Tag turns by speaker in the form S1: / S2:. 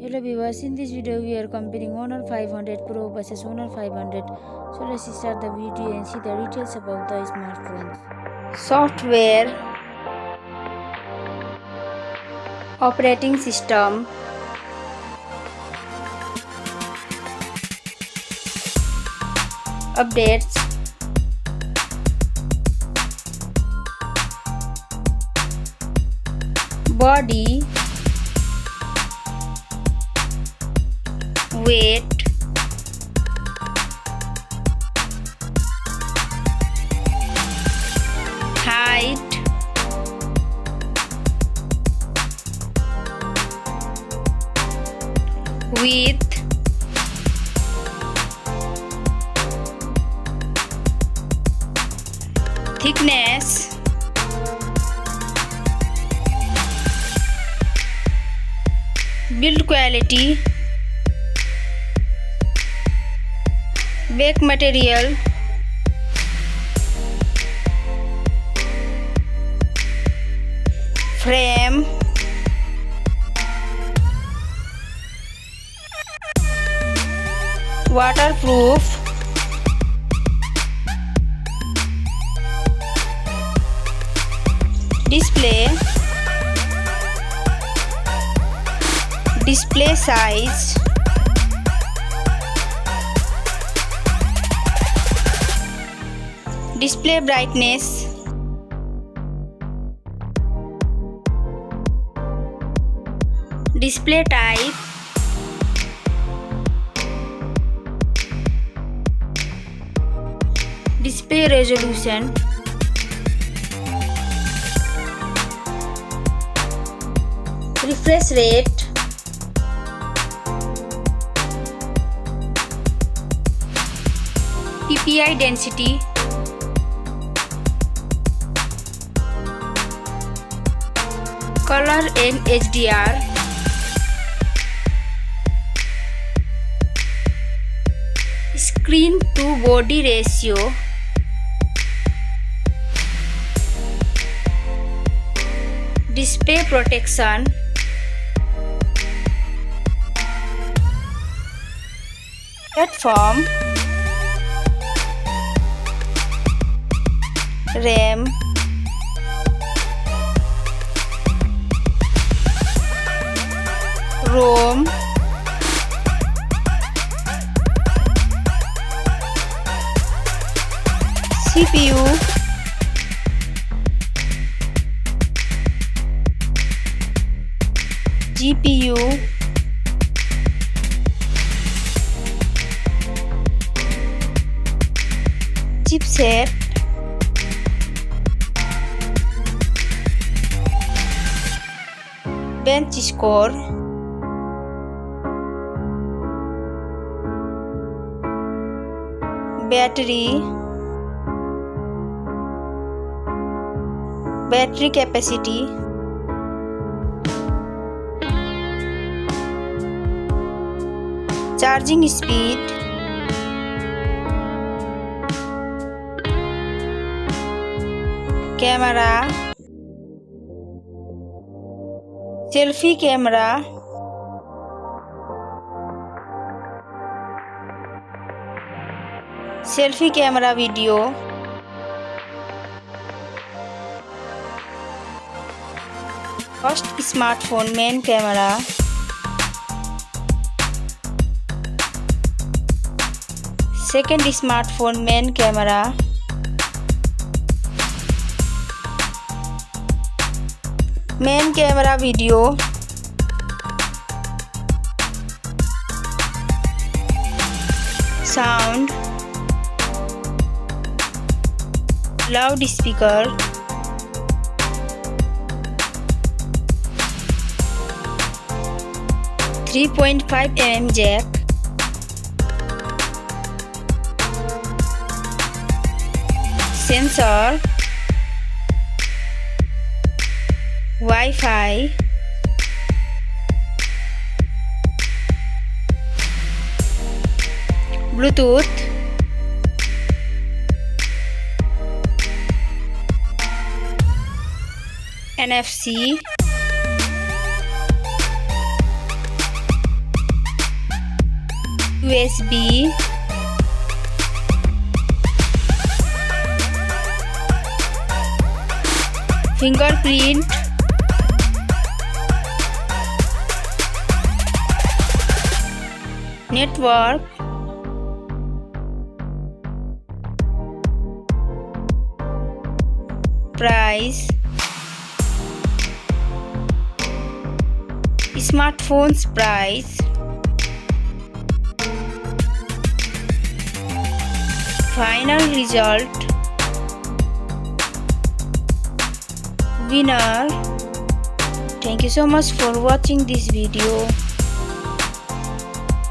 S1: Hello viewers, in this video we are comparing Honor 500 Pro versus Honor 500. So let's start the video and see the details about the smartphones. Software, operating system, updates, body, weight, height, width, thickness, build quality, back material, frame, waterproof, display size, display brightness, display type, display resolution, refresh rate, PPI density, color and HDR, screen to body ratio, display protection, platform, RAM, ROM, CPU, GPU, chipset, bench score, battery capacity, charging speed, camera, selfie camera, selfie camera video, first smartphone main camera, second smartphone main camera, main camera video, sound, loudspeaker, .5 mm jack, sensor, Wi-Fi, Bluetooth, NFC, USB, fingerprint, network, price, smartphone's price, final result, winner. Thank you so much for watching this video.